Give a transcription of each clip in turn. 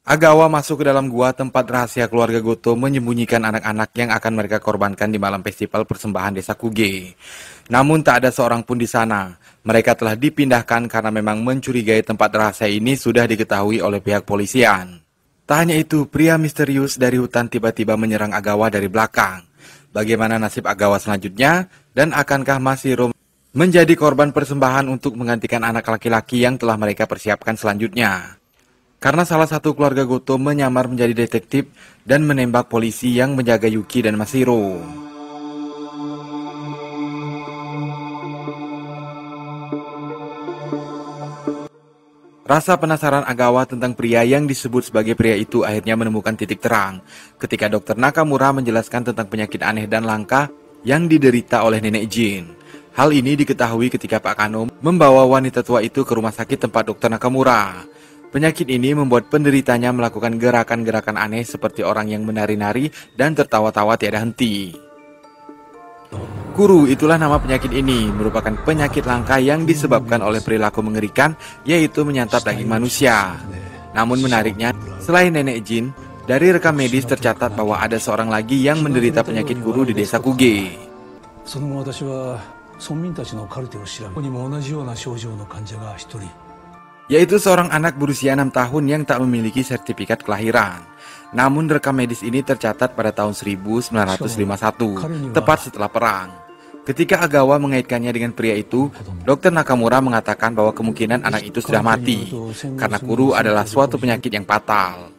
Agawa masuk ke dalam gua tempat rahasia keluarga Goto menyembunyikan anak-anak yang akan mereka korbankan di malam festival persembahan desa Kuge. Namun tak ada seorang pun di sana. Mereka telah dipindahkan karena memang mencurigai tempat rahasia ini sudah diketahui oleh pihak polisian. Tak hanya itu, pria misterius dari hutan tiba-tiba menyerang Agawa dari belakang. Bagaimana nasib Agawa selanjutnya? Dan akankah Mashiro menjadi korban persembahan untuk menggantikan anak laki-laki yang telah mereka persiapkan selanjutnya? Karena salah satu keluarga Goto menyamar menjadi detektif dan menembak polisi yang menjaga Yuki dan Mashiro. Rasa penasaran Agawa tentang pria yang disebut sebagai pria itu akhirnya menemukan titik terang ketika Dr. Nakamura menjelaskan tentang penyakit aneh dan langka yang diderita oleh nenek Jin. Hal ini diketahui ketika Pak Kano membawa wanita tua itu ke rumah sakit tempat Dr. Nakamura. Penyakit ini membuat penderitanya melakukan gerakan-gerakan aneh seperti orang yang menari-nari dan tertawa-tawa tiada henti. Kuru, itulah nama penyakit ini, merupakan penyakit langka yang disebabkan oleh perilaku mengerikan, yaitu menyantap daging manusia. Namun menariknya, selain nenek Jin, dari rekam medis tercatat bahwa ada seorang lagi yang menderita penyakit kuru di desa Kuge. Yaitu seorang anak berusia 6 tahun yang tak memiliki sertifikat kelahiran. Namun rekam medis ini tercatat pada tahun 1951, tepat setelah perang. Ketika Agawa mengaitkannya dengan pria itu, Dr. Nakamura mengatakan bahwa kemungkinan anak itu sudah mati, karena kuru adalah suatu penyakit yang fatal.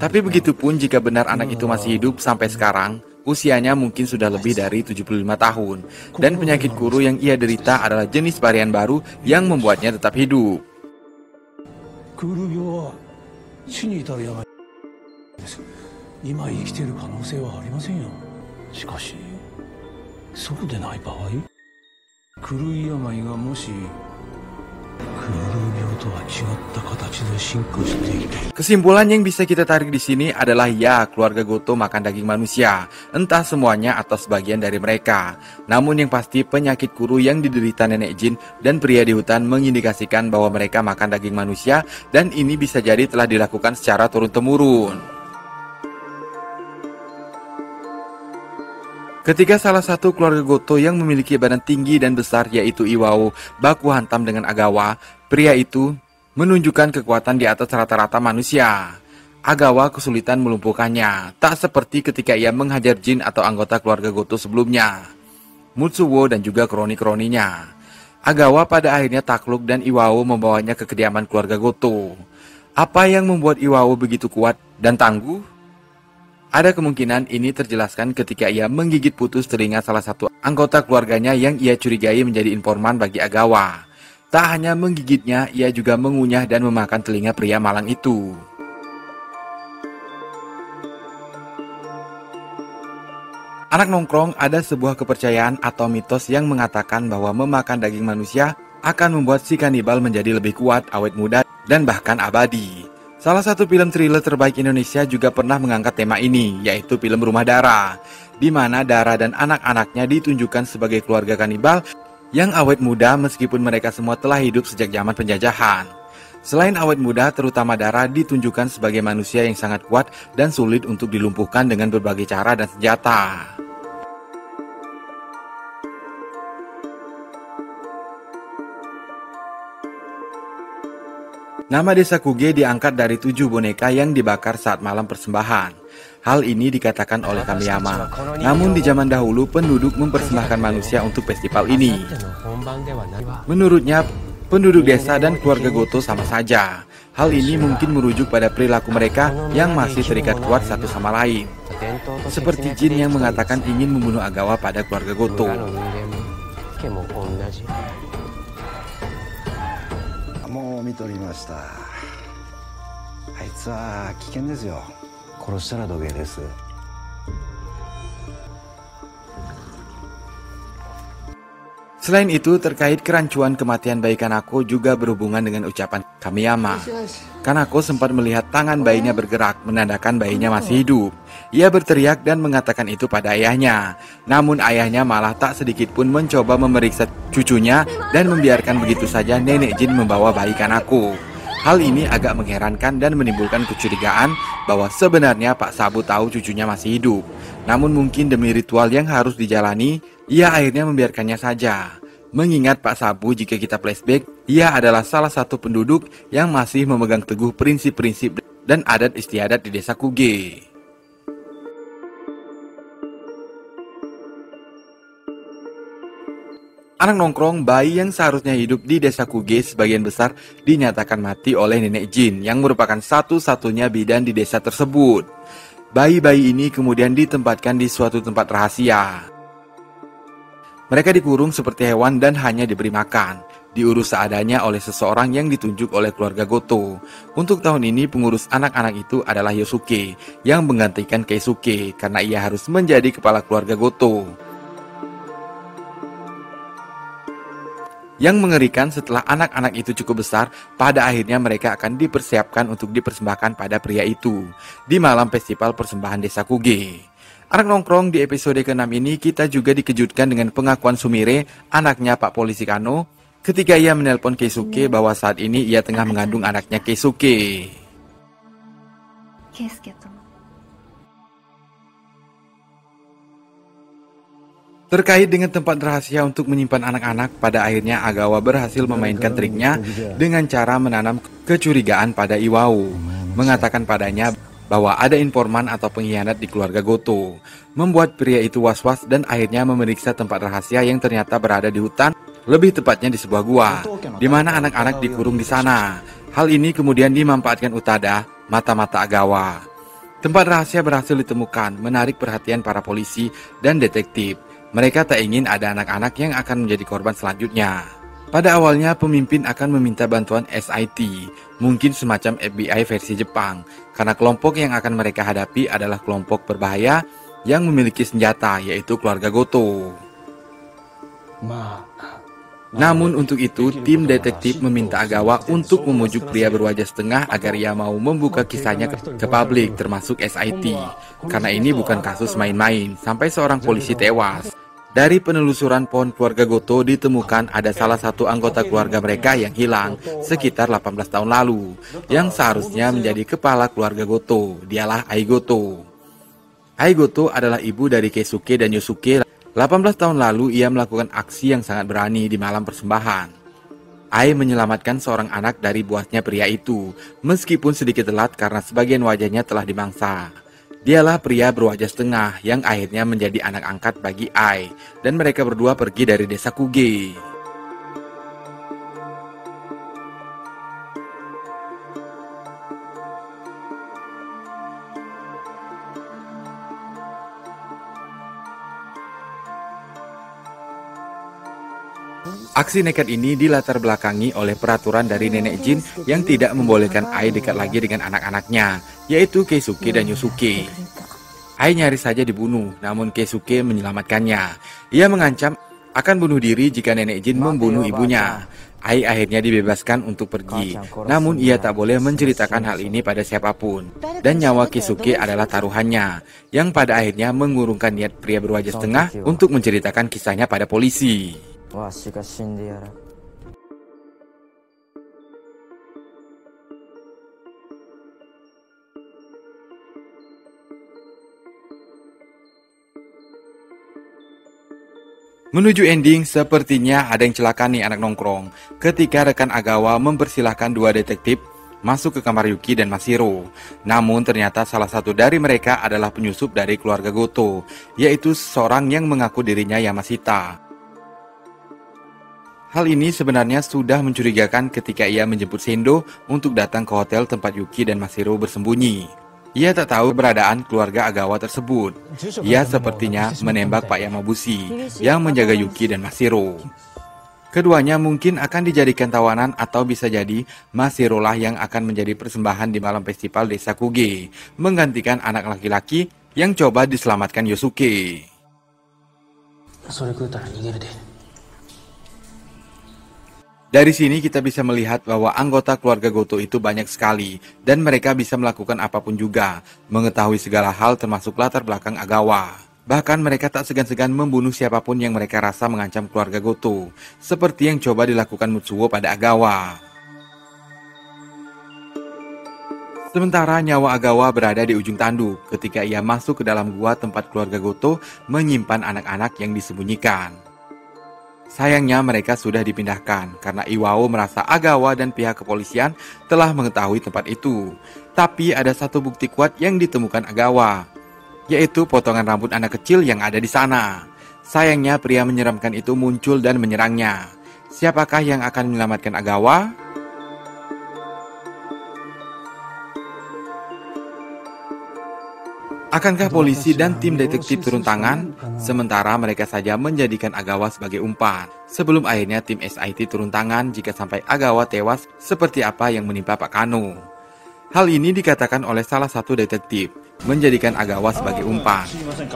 Tapi begitupun jika benar anak itu masih hidup sampai sekarang, usianya mungkin sudah lebih dari 75 tahun, dan penyakit kuru yang ia derita adalah jenis varian baru yang membuatnya tetap hidup. クール病は死に至る病です。今生きている可能性はありませんよ。しかしそうでない場合、クルイ病がもしクール病とは違った形で進化していて。Kesimpulan yang bisa kita tarik di sini adalah ya, keluarga Goto makan daging manusia, entah semuanya atau sebagian dari mereka. Namun yang pasti penyakit kuru yang diderita nenek Jin dan pria di hutan mengindikasikan bahwa mereka makan daging manusia, dan ini bisa jadi telah dilakukan secara turun-temurun. Ketika salah satu keluarga Goto yang memiliki badan tinggi dan besar yaitu Iwao baku hantam dengan Agawa, pria itu menunjukkan kekuatan di atas rata-rata manusia. Agawa kesulitan melumpuhkannya, tak seperti ketika ia menghajar Jin atau anggota keluarga Goto sebelumnya, Mutsuwo dan juga kroni-kroninya. Agawa pada akhirnya takluk dan Iwao membawanya ke kediaman keluarga Goto. Apa yang membuat Iwao begitu kuat dan tangguh? Ada kemungkinan ini terjelaskan ketika ia menggigit putus telinga salah satu anggota keluarganya yang ia curigai menjadi informan bagi Agawa. Tak hanya menggigitnya, ia juga mengunyah dan memakan telinga pria malang itu. Anak nongkrong, ada sebuah kepercayaan atau mitos yang mengatakan bahwa memakan daging manusia akan membuat si kanibal menjadi lebih kuat, awet muda, dan bahkan abadi. Salah satu film thriller terbaik Indonesia juga pernah mengangkat tema ini, yaitu film Rumah Dara, di mana Dara dan anak-anaknya ditunjukkan sebagai keluarga kanibal yang awet muda meskipun mereka semua telah hidup sejak zaman penjajahan. Selain awet muda, terutama Dara ditunjukkan sebagai manusia yang sangat kuat dan sulit untuk dilumpuhkan dengan berbagai cara dan senjata. Nama desa Kuge diangkat dari 7 boneka yang dibakar saat malam persembahan. Hal ini dikatakan oleh Kamiyama. Namun di zaman dahulu penduduk mempersembahkan manusia untuk festival ini. Menurutnya, penduduk desa dan keluarga Goto sama saja. Hal ini mungkin merujuk pada perilaku mereka yang masih terikat kuat satu sama lain. Seperti Jin yang mengatakan ingin membunuh Agawa pada keluarga Goto. もう見とりました。あいつは危険ですよ。殺したら土下です。 Selain itu, terkait kerancuan kematian bayi Kanako juga berhubungan dengan ucapan Kamiyama. Kanako sempat melihat tangan bayinya bergerak, menandakan bayinya masih hidup. Ia berteriak dan mengatakan itu pada ayahnya. Namun ayahnya malah tak sedikit pun mencoba memeriksa cucunya dan membiarkan begitu saja nenek Jin membawa bayi Kanako. Hal ini agak mengherankan dan menimbulkan kecurigaan bahwa sebenarnya Pak Sabu tahu cucunya masih hidup. Namun mungkin demi ritual yang harus dijalani, ia akhirnya membiarkannya saja. Mengingat Pak Sabu, jika kita flashback, ia adalah salah satu penduduk yang masih memegang teguh prinsip-prinsip dan adat istiadat di desa Kuge. Anak nongkrong bayi yang seharusnya hidup di desa Kuge sebagian besar dinyatakan mati oleh nenek Jin yang merupakan satu-satunya bidan di desa tersebut. Bayi-bayi ini kemudian ditempatkan di suatu tempat rahasia. Mereka dikurung seperti hewan dan hanya diberi makan, diurus seadanya oleh seseorang yang ditunjuk oleh keluarga Goto. Untuk tahun ini pengurus anak-anak itu adalah Yosuke yang menggantikan Keisuke karena ia harus menjadi kepala keluarga Goto. Yang mengerikan, setelah anak-anak itu cukup besar, pada akhirnya mereka akan dipersiapkan untuk dipersembahkan pada pria itu di malam festival persembahan desa Kuge. Anak nongkrong, di episode ke-6 ini kita juga dikejutkan dengan pengakuan Sumire, anaknya Pak Polisi Kano, ketika ia menelpon Keisuke bahwa saat ini ia tengah mengandung anaknya Keisuke. Terkait dengan tempat rahasia untuk menyimpan anak-anak, pada akhirnya Agawa berhasil memainkan triknya dengan cara menanam kecurigaan pada Iwao, mengatakan padanya bahwa ada informan atau pengkhianat di keluarga Goto, membuat pria itu was-was dan akhirnya memeriksa tempat rahasia yang ternyata berada di hutan, lebih tepatnya di sebuah gua, di mana anak-anak dikurung di sana. Hal ini kemudian dimanfaatkan Utada, mata-mata Agawa. Tempat rahasia berhasil ditemukan, menarik perhatian para polisi dan detektif. Mereka tak ingin ada anak-anak yang akan menjadi korban selanjutnya. Pada awalnya pemimpin akan meminta bantuan SIT, mungkin semacam FBI versi Jepang, karena kelompok yang akan mereka hadapi adalah kelompok berbahaya yang memiliki senjata, yaitu keluarga Goto. Namun untuk itu, tim detektif meminta Agawa untuk memujuk pria berwajah setengah agar ia mau membuka kisahnya ke publik, termasuk SIT. Karena ini bukan kasus main-main, sampai seorang polisi tewas. Dari penelusuran pohon keluarga Goto ditemukan ada salah satu anggota keluarga mereka yang hilang sekitar 18 tahun lalu, yang seharusnya menjadi kepala keluarga Goto, dialah Ai Goto. Ai Goto adalah ibu dari Keisuke dan Yosuke. 18 tahun lalu ia melakukan aksi yang sangat berani di malam persembahan. Ai menyelamatkan seorang anak dari buasnya pria itu, meskipun sedikit telat karena sebagian wajahnya telah dimangsa. Dialah pria berwajah setengah yang akhirnya menjadi anak angkat bagi Ai, dan mereka berdua pergi dari desa Kuge. Aksi nekat ini dilatar belakangi oleh peraturan dari nenek Jin yang tidak membolehkan Ai dekat lagi dengan anak-anaknya, yaitu Keisuke dan Yosuke. Ai nyaris saja dibunuh, namun Keisuke menyelamatkannya. Ia mengancam akan bunuh diri jika nenek Jin membunuh ibunya. Ai akhirnya dibebaskan untuk pergi, namun ia tak boleh menceritakan hal ini pada siapapun. Dan nyawa Keisuke adalah taruhannya, yang pada akhirnya mengurungkan niat pria berwajah setengah untuk menceritakan kisahnya pada polisi. Menuju ending, sepertinya ada yang celaka nih anak nongkrong ketika rekan Agawa mempersilahkan dua detektif masuk ke kamar Yuki dan Masiro. Namun ternyata salah satu dari mereka adalah penyusup dari keluarga Goto, yaitu seorang yang mengaku dirinya Yamashita. Hal ini sebenarnya sudah mencurigakan ketika ia menjemput Sendo untuk datang ke hotel tempat Yuki dan Masiro bersembunyi. Ia tak tahu keberadaan keluarga Agawa tersebut. Ia sepertinya menembak Pak Yamabushi yang menjaga Yuki dan Masiro. Keduanya mungkin akan dijadikan tawanan atau bisa jadi Masiro lah yang akan menjadi persembahan di malam festival desa Kuge, menggantikan anak laki-laki yang coba diselamatkan Yosuke. Dari sini kita bisa melihat bahwa anggota keluarga Goto itu banyak sekali dan mereka bisa melakukan apapun juga, mengetahui segala hal termasuk latar belakang Agawa. Bahkan mereka tak segan-segan membunuh siapapun yang mereka rasa mengancam keluarga Goto, seperti yang coba dilakukan Mutsuo pada Agawa. Sementara nyawa Agawa berada di ujung tanduk ketika ia masuk ke dalam gua tempat keluarga Goto menyimpan anak-anak yang disembunyikan. Sayangnya mereka sudah dipindahkan karena Iwao merasa Agawa dan pihak kepolisian telah mengetahui tempat itu. Tapi ada satu bukti kuat yang ditemukan Agawa, yaitu potongan rambut anak kecil yang ada di sana. Sayangnya pria menyeramkan itu muncul dan menyerangnya. Siapakah yang akan menyelamatkan Agawa? Akankah polisi dan tim detektif turun tangan, sementara mereka saja menjadikan Agawa sebagai umpan? Sebelum akhirnya tim SIT turun tangan jika sampai Agawa tewas seperti apa yang menimpa Pak Kano. Hal ini dikatakan oleh salah satu detektif, menjadikan Agawa sebagai umpan.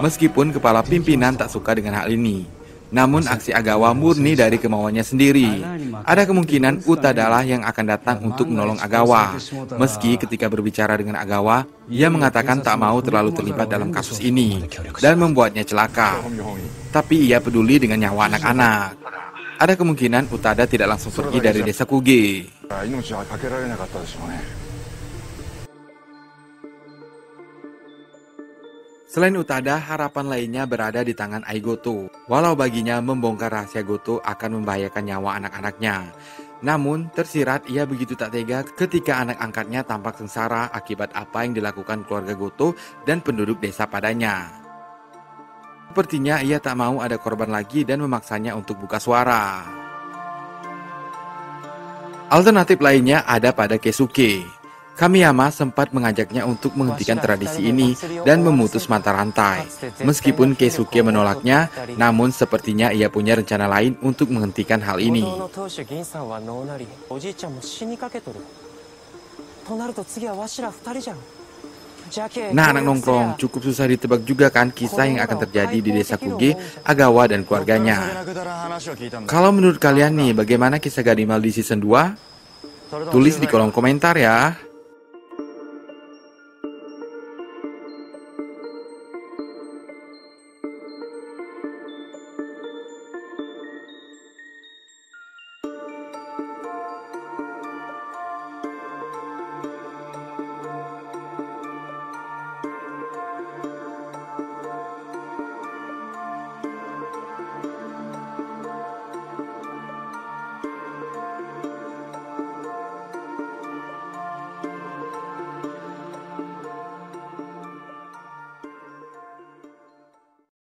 Meskipun kepala pimpinan tak suka dengan hal ini. Namun aksi Agawa murni dari kemauannya sendiri. Ada kemungkinan Utada lah yang akan datang untuk menolong Agawa. Meski ketika berbicara dengan Agawa, ia mengatakan tak mau terlalu terlibat dalam kasus ini dan membuatnya celaka. Tapi ia peduli dengan nyawa anak-anak. Ada kemungkinan Utada tidak langsung pergi dari desa Kuge. Selain Utada, harapan lainnya berada di tangan Ai Goto. Walau baginya membongkar rahasia Goto akan membahayakan nyawa anak-anaknya. Namun, tersirat ia begitu tak tega ketika anak angkatnya tampak sengsara akibat apa yang dilakukan keluarga Goto dan penduduk desa padanya. Sepertinya ia tak mau ada korban lagi dan memaksanya untuk buka suara. Alternatif lainnya ada pada Keisuke. Kamiyama sempat mengajaknya untuk menghentikan tradisi ini dan memutus mata rantai. Meskipun Keisuke menolaknya, namun sepertinya ia punya rencana lain untuk menghentikan hal ini. Nah anak nongkrong, cukup susah ditebak juga kan kisah yang akan terjadi di desa Kuge, Agawa dan keluarganya. Kalau menurut kalian nih, bagaimana kisah Garimal di season 2? Tulis di kolom komentar ya.